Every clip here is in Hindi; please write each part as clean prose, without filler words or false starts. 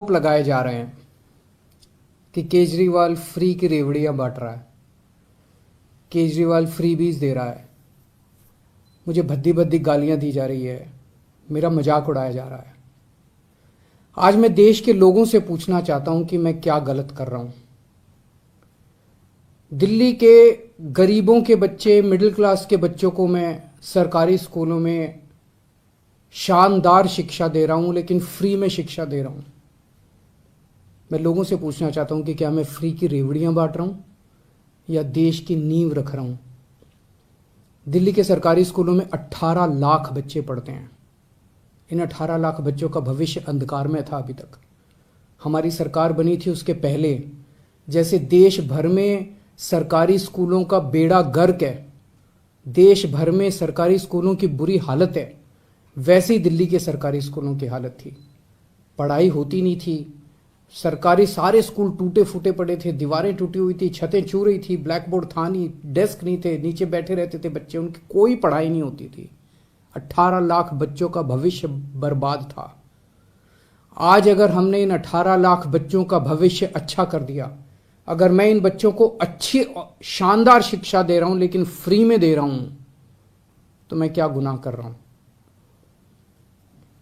आरोप लगाए जा रहे हैं कि केजरीवाल फ्री की रेवड़ियां बांट रहा है, केजरीवाल फ्रीबीज दे रहा है, मुझे भद्दी भद्दी गालियां दी जा रही है, मेरा मजाक उड़ाया जा रहा है। आज मैं देश के लोगों से पूछना चाहता हूं कि मैं क्या गलत कर रहा हूं। दिल्ली के गरीबों के बच्चे, मिडिल क्लास के बच्चों को मैं सरकारी स्कूलों में शानदार शिक्षा दे रहा हूं, लेकिन फ्री में शिक्षा दे रहा हूं। मैं लोगों से पूछना चाहता हूं कि क्या मैं फ्री की रेवड़ियां बांट रहा हूं या देश की नींव रख रहा हूं। दिल्ली के सरकारी स्कूलों में 18 लाख बच्चे पढ़ते हैं। इन 18 लाख बच्चों का भविष्य अंधकार में था। अभी तक हमारी सरकार बनी थी उसके पहले जैसे देश भर में सरकारी स्कूलों का बेड़ा गर्क है, देश भर में सरकारी स्कूलों की बुरी हालत है, वैसे ही दिल्ली के सरकारी स्कूलों की हालत थी। पढ़ाई होती नहीं थी, सरकारी सारे स्कूल टूटे फूटे पड़े थे, दीवारें टूटी हुई थी, छतें छू रही थी, ब्लैक बोर्ड था नहीं, डेस्क नहीं थे, नीचे बैठे रहते थे बच्चे, उनकी कोई पढ़ाई नहीं होती थी। 18 लाख बच्चों का भविष्य बर्बाद था। आज अगर हमने इन 18 लाख बच्चों का भविष्य अच्छा कर दिया, अगर मैं इन बच्चों को अच्छी शानदार शिक्षा दे रहा हूं लेकिन फ्री में दे रहा हूं, तो मैं क्या गुनाह कर रहा हूं।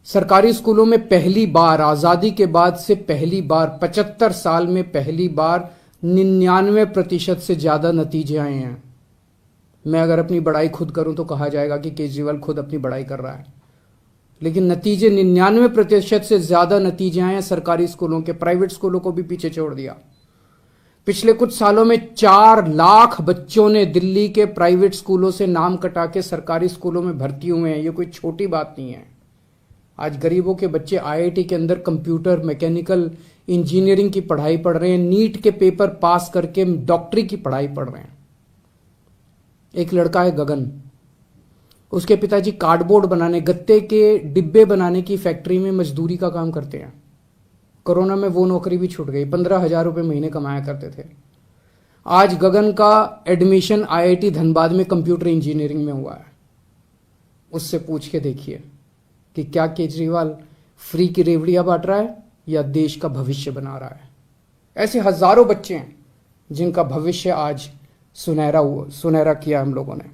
सरकारी स्कूलों में पहली बार आजादी के बाद से पहली बार 75 साल में पहली बार 99% से ज्यादा नतीजे आए हैं। मैं अगर अपनी बड़ाई खुद करूं तो कहा जाएगा कि केजरीवाल खुद अपनी बड़ाई कर रहा है, लेकिन नतीजे 99% से ज्यादा नतीजे आए हैं सरकारी स्कूलों के। प्राइवेट स्कूलों को भी पीछे छोड़ दिया। पिछले कुछ सालों में 4 लाख बच्चों ने दिल्ली के प्राइवेट स्कूलों से नाम कटा के सरकारी स्कूलों में भर्ती हुए हैं। ये कोई छोटी बात नहीं है। आज गरीबों के बच्चे आईआईटी के अंदर कंप्यूटर, मैकेनिकल इंजीनियरिंग की पढ़ाई पढ़ रहे हैं, नीट के पेपर पास करके डॉक्टरी की पढ़ाई पढ़ रहे हैं। एक लड़का है गगन, उसके पिताजी कार्डबोर्ड बनाने, गत्ते के डिब्बे बनाने की फैक्ट्री में मजदूरी का काम करते हैं। कोरोना में वो नौकरी भी छूट गई, 15,000 रुपए महीने कमाया करते थे। आज गगन का एडमिशन आईआईटी धनबाद में कंप्यूटर इंजीनियरिंग में हुआ है। उससे पूछ के देखिए कि क्या केजरीवाल फ्री की रेवड़ियां बांट रहा है या देश का भविष्य बना रहा है। ऐसे हजारों बच्चे हैं जिनका भविष्य आज सुनहरा किया हम लोगों ने।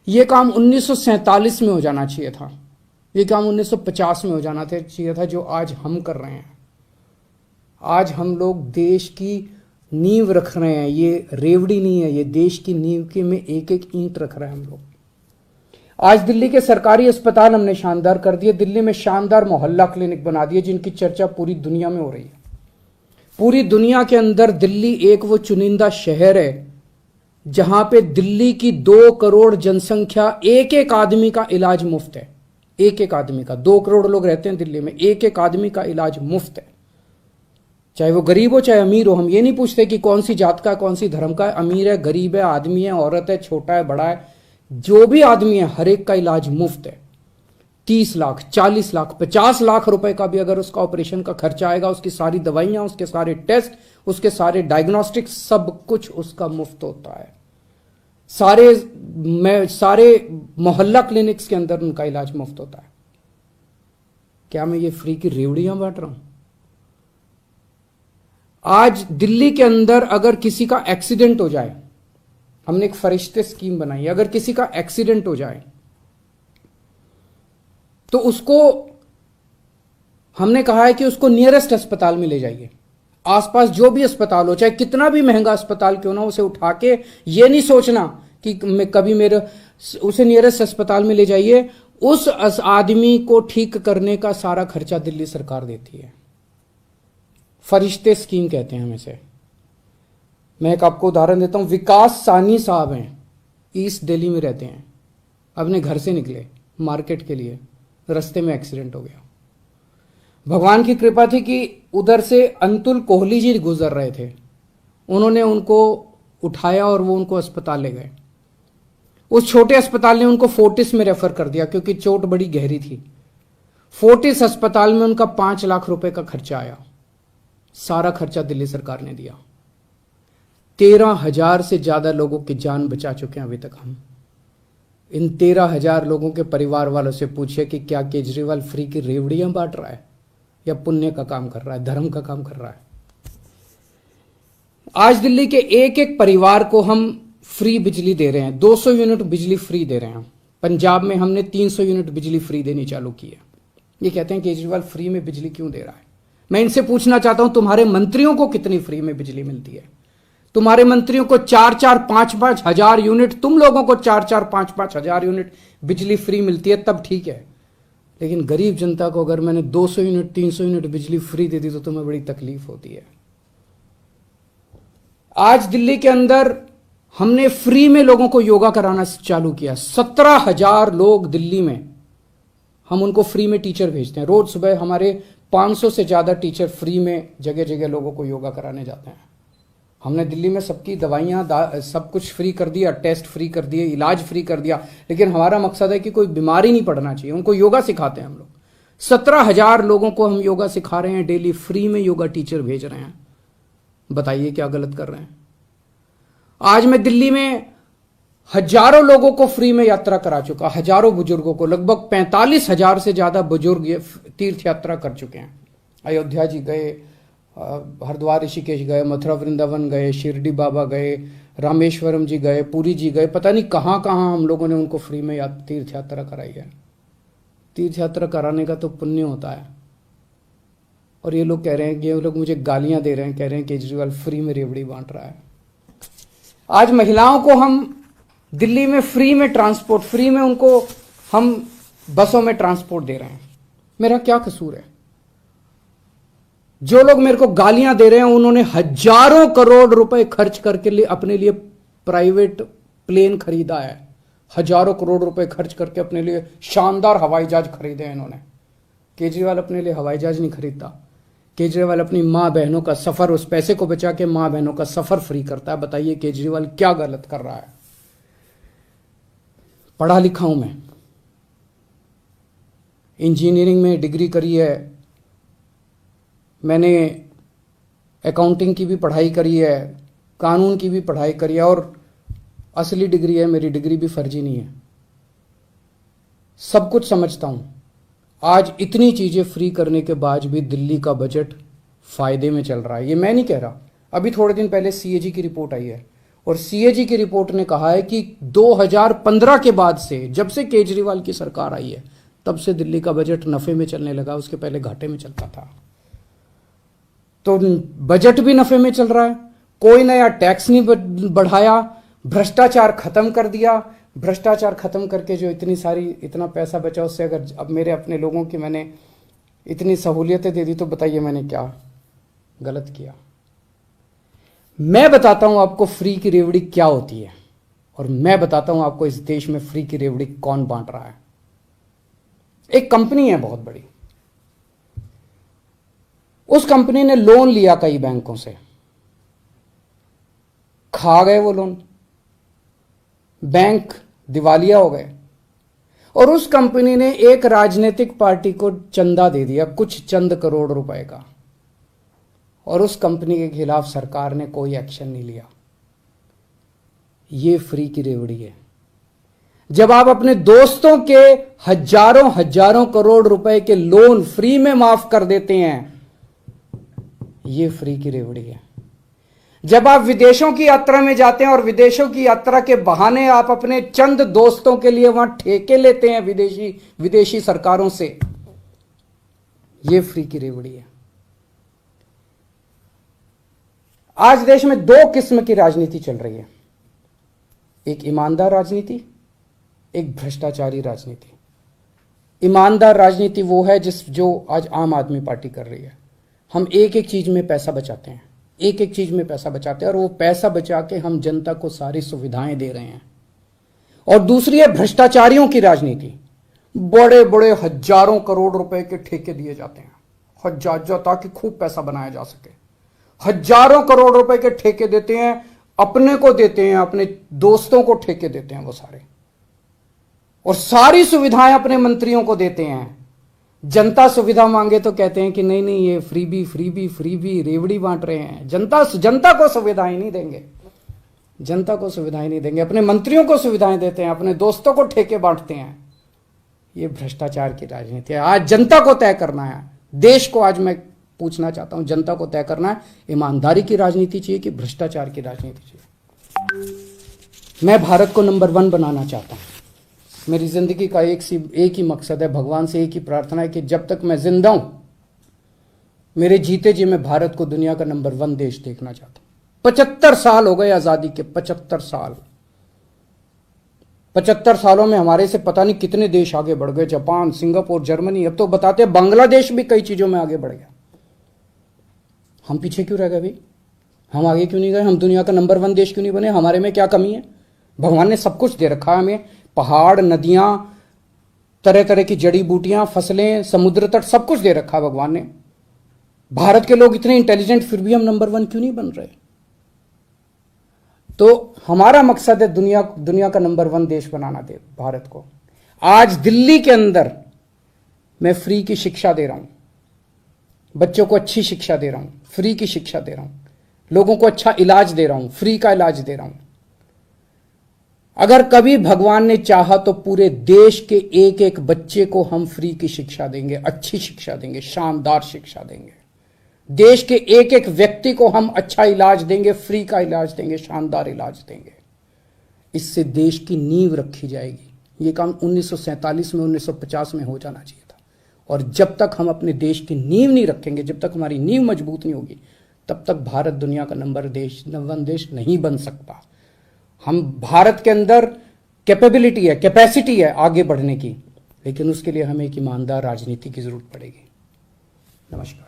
यह काम 1947 में हो जाना चाहिए था, यह काम 1950 में हो जाना चाहिए था, जो आज हम कर रहे हैं। आज हम लोग देश की नींव रख रहे हैं। ये रेवड़ी नहीं है, ये देश की नींव की में एक एक ईंट रख रहे हैं हम लोग। आज दिल्ली के सरकारी अस्पताल हमने शानदार कर दिए। दिल्ली में शानदार मोहल्ला क्लिनिक बना दिए जिनकी चर्चा पूरी दुनिया में हो रही है। पूरी दुनिया के अंदर दिल्ली एक वो चुनिंदा शहर है जहां पे दिल्ली की 2 करोड़ जनसंख्या, एक एक आदमी का इलाज मुफ्त है। एक एक आदमी का, 2 करोड़ लोग रहते हैं दिल्ली में, एक एक आदमी का इलाज मुफ्त है, चाहे वो गरीब हो चाहे अमीर हो। हम ये नहीं पूछते कि कौन सी जात का है, कौन सी धर्म का है, अमीर है, गरीब है, आदमी है, औरत है, छोटा है, बड़ा है, जो भी आदमी है हर एक का इलाज मुफ्त है। 30 लाख, 40 लाख, 50 लाख रुपए का भी अगर उसका ऑपरेशन का खर्चा आएगा, उसकी सारी दवाइयां, उसके सारे टेस्ट, उसके सारे डायग्नोस्टिक्स, सब कुछ उसका मुफ्त होता है। सारे मोहल्ला क्लिनिक्स के अंदर उनका इलाज मुफ्त होता है। क्या मैं ये फ्री की रेवड़ियां बांट रहा हूं? आज दिल्ली के अंदर अगर किसी का एक्सीडेंट हो जाए, हमने एक फरिश्ते स्कीम बनाई है, अगर किसी का एक्सीडेंट हो जाए तो उसको हमने कहा है कि उसको नियरेस्ट अस्पताल में ले जाइए। आसपास जो भी अस्पताल हो, चाहे कितना भी महंगा अस्पताल क्यों ना, उसे उठा के ये नहीं सोचना कि मैं कभी उसे नियरेस्ट अस्पताल में ले जाइए। उस आदमी को ठीक करने का सारा खर्चा दिल्ली सरकार देती है। फरिश्ते स्कीम कहते हैं हम इसे। मैं एक आपको उदाहरण देता हूं। विकास सानी साहब हैं, ईस्ट दिल्ली में रहते हैं, अपने घर से निकले मार्केट के लिए, रास्ते में एक्सीडेंट हो गया। भगवान की कृपा थी कि उधर से अंतुल कोहली जी गुजर रहे थे, उन्होंने उनको उठाया और वो उनको अस्पताल ले गए। उस छोटे अस्पताल ने उनको फोर्टिस में रेफर कर दिया क्योंकि चोट बड़ी गहरी थी। फोर्टिस अस्पताल में उनका 5 लाख रुपए का खर्चा आया। सारा खर्चा दिल्ली सरकार ने दिया। 13,000 से ज्यादा लोगों की जान बचा चुके हैं अभी तक हम। इन 13,000 लोगों के परिवार वालों से पूछिए कि क्या केजरीवाल फ्री की रेवड़ियां बांट रहा है या पुण्य का काम कर रहा है, धर्म का काम कर रहा है। आज दिल्ली के एक एक परिवार को हम फ्री बिजली दे रहे हैं, 200 यूनिट बिजली फ्री दे रहे हैं। पंजाब में हमने 300 यूनिट बिजली फ्री देनी चालू की है। ये कहते हैं केजरीवाल फ्री में बिजली क्यों दे रहा है। मैं इनसे पूछना चाहता हूं, तुम्हारे मंत्रियों को कितनी फ्री में बिजली मिलती है? तुम्हारे मंत्रियों को 4-4, 5-5 हजार यूनिट, तुम लोगों को 4-4, 5-5 हजार यूनिट बिजली फ्री मिलती है, तब ठीक है। लेकिन गरीब जनता को अगर मैंने 200 यूनिट, 300 यूनिट बिजली फ्री दे दी तो तुम्हें बड़ी तकलीफ होती है। आज दिल्ली के अंदर हमने फ्री में लोगों को योगा कराना चालू किया। 17,000 लोग दिल्ली में, हम उनको फ्री में टीचर भेजते हैं। रोज सुबह हमारे 500 से ज्यादा टीचर फ्री में जगह जगह लोगों को योगा कराने जाते हैं। हमने दिल्ली में सबकी दवाइयां सब कुछ फ्री कर दिया, टेस्ट फ्री कर दिए, इलाज फ्री कर दिया। लेकिन हमारा मकसद है कि कोई बीमारी नहीं पड़ना चाहिए, उनको योगा सिखाते हैं हम लोग। 17,000 लोगों को हम योगा सिखा रहे हैं, डेली फ्री में योगा टीचर भेज रहे हैं। बताइए क्या गलत कर रहे हैं? आज मैं दिल्ली में हजारों लोगों को फ्री में यात्रा करा चुका, हजारों बुजुर्गों को, लगभग 45,000 से ज्यादा बुजुर्ग तीर्थ यात्रा कर चुके हैं। अयोध्या जी गए, हरिद्वार ऋषिकेश गए, मथुरा वृंदावन गए, शिरडी बाबा गए, रामेश्वरम जी गए, पुरी जी गए, पता नहीं कहां कहां हम लोगों ने उनको फ्री में तीर्थ यात्रा कराई है। तीर्थ यात्रा कराने का तो पुण्य होता है। और ये लोग कह रहे हैं, ये लोग मुझे गालियां दे रहे हैं, कह रहे हैं केजरीवाल फ्री में रेवड़ी बांट रहा है। आज महिलाओं को हम दिल्ली में फ्री में ट्रांसपोर्ट, फ्री में उनको हम बसों में ट्रांसपोर्ट दे रहे हैं। मेरा क्या कसूर है? जो लोग मेरे को गालियां दे रहे हैं उन्होंने हजारों करोड़ रुपए खर्च करके अपने लिए प्राइवेट प्लेन खरीदा है। हजारों करोड़ रुपए खर्च करके अपने लिए शानदार हवाई जहाज खरीदे हैं इन्होंने। केजरीवाल अपने लिए हवाई जहाज नहीं खरीदता। केजरीवाल अपनी मां बहनों का सफर, उस पैसे को बचा के मां बहनों का सफर फ्री करता है। बताइए केजरीवाल क्या गलत कर रहा है? पढ़ा लिखा हूं मैं, इंजीनियरिंग में डिग्री करी है, मैंने अकाउंटिंग की भी पढ़ाई करी है, कानून की भी पढ़ाई करी है, और असली डिग्री है मेरी, डिग्री भी फर्जी नहीं है। सब कुछ समझता हूं। आज इतनी चीजें फ्री करने के बाद भी दिल्ली का बजट फायदे में चल रहा है। ये मैं नहीं कह रहा। अभी थोड़े दिन पहले सीएजी की रिपोर्ट आई है, और सीएजी की रिपोर्ट ने कहा है कि 2015 के बाद से, जब से केजरीवाल की सरकार आई है, तब से दिल्ली का बजट नफे में चलने लगा। उसके पहले घाटे में चलता था। तो बजट भी नफे में चल रहा है। कोई नया टैक्स नहीं बढ़ाया, भ्रष्टाचार खत्म कर दिया। भ्रष्टाचार खत्म करके जो इतना पैसा बचा, उससे अगर अब मेरे अपने लोगों की मैंने इतनी सहूलियतें दे दी, तो बताइए मैंने क्या गलत किया? मैं बताता हूं आपको फ्री की रेवड़ी क्या होती है, और मैं बताता हूं आपको इस देश में फ्री की रेवड़ी कौन बांट रहा है। एक कंपनी है बहुत बड़ी, उस कंपनी ने लोन लिया कई बैंकों से, खा गए वो लोन, बैंक दिवालिया हो गए, और उस कंपनी ने एक राजनीतिक पार्टी को चंदा दे दिया, कुछ चंद करोड़ रुपए का, और उस कंपनी के खिलाफ सरकार ने कोई एक्शन नहीं लिया। ये फ्री की रेवड़ी है। जब आप अपने दोस्तों के हजारों हजारों करोड़ रुपए के लोन फ्री में माफ कर देते हैं, ये फ्री की रेवड़ी है। जब आप विदेशों की यात्रा में जाते हैं और विदेशों की यात्रा के बहाने आप अपने चंद दोस्तों के लिए वहां ठेके लेते हैं विदेशी सरकारों से, ये फ्री की रेवड़ी है। आज देश में दो किस्म की राजनीति चल रही है, एक ईमानदार राजनीति, एक भ्रष्टाचारी राजनीति। ईमानदार राजनीति वो है जो आज आम आदमी पार्टी कर रही है। हम एक एक चीज में पैसा बचाते हैं, एक एक चीज में पैसा बचाते हैं, और वो पैसा बचा के हम जनता को सारी सुविधाएं दे रहे हैं। और दूसरी है भ्रष्टाचारियों की राजनीति। बड़े बड़े हजारों करोड़ रुपए के ठेके दिए जाते हैं, हजार, ताकि खूब पैसा बनाया जा सके। हजारों करोड़ रुपए के ठेके देते हैं, अपने को देते हैं, अपने दोस्तों को ठेके देते हैं वो सारे, और सारी सुविधाएं अपने मंत्रियों को देते हैं। जनता सुविधा मांगे तो कहते हैं कि नहीं नहीं, ये फ्री भी रेवड़ी बांट रहे हैं। जनता को सुविधाएं नहीं देंगे, जनता को सुविधाएं नहीं देंगे, अपने मंत्रियों को सुविधाएं देते हैं, अपने दोस्तों को ठेके बांटते हैं। ये भ्रष्टाचार की राजनीति है। आज जनता को तय करना है देश को आज मैं पूछना चाहता हूं, जनता को तय करना है, ईमानदारी की राजनीति चाहिए कि भ्रष्टाचार की राजनीति चाहिए। मैं भारत को नंबर 1 बनाना चाहता हूं। मेरी जिंदगी का एक ही मकसद है, भगवान से एक ही प्रार्थना है कि जब तक मैं जिंदा हूं, मेरे जीते जी मैं भारत को दुनिया का नंबर 1 देश देखना चाहता हूं। 75 साल हो गए आजादी के, 75 साल। 75 सालों में हमारे से पता नहीं कितने देश आगे बढ़ गए, जापान, सिंगापुर, जर्मनी, अब तो बताते हैं बांग्लादेश भी कई चीजों में आगे बढ़ गया। हम पीछे क्यों रह गए भाई? हम आगे क्यों नहीं गए? हम दुनिया का नंबर 1 देश क्यों नहीं बने? हमारे में क्या कमी है? भगवान ने सब कुछ दे रखा है हमें, पहाड़, नदियां, तरह तरह की जड़ी बूटियां, फसलें, समुद्र तट, सब कुछ दे रखा है भगवान ने। भारत के लोग इतने इंटेलिजेंट, फिर भी हम नंबर 1 क्यों नहीं बन रहे? तो हमारा मकसद है दुनिया का नंबर 1 देश बनाना दे भारत को। आज दिल्ली के अंदर मैं फ्री की शिक्षा दे रहा हूं, बच्चों को अच्छी शिक्षा दे रहा हूं, फ्री की शिक्षा दे रहा हूं, लोगों को अच्छा इलाज दे रहा हूं, फ्री का इलाज दे रहा हूं। अगर कभी भगवान ने चाहा तो पूरे देश के एक एक बच्चे को हम फ्री की शिक्षा देंगे, अच्छी शिक्षा देंगे, शानदार शिक्षा देंगे। देश के एक एक व्यक्ति को हम अच्छा इलाज देंगे, फ्री का इलाज देंगे, शानदार इलाज देंगे। इससे देश की नींव रखी जाएगी। ये काम 1947 में, 1950 में हो जाना चाहिए था। और जब तक हम अपने देश की नींव नहीं रखेंगे, जब तक हमारी नींव मजबूत नहीं होगी, तब तक भारत दुनिया का नंबर 1 देश नहीं बन सकता। हम भारत के अंदर कैपेबिलिटी है, कैपेसिटी है आगे बढ़ने की, लेकिन उसके लिए हमें एक ईमानदार राजनीति की जरूरत पड़ेगी। नमस्कार।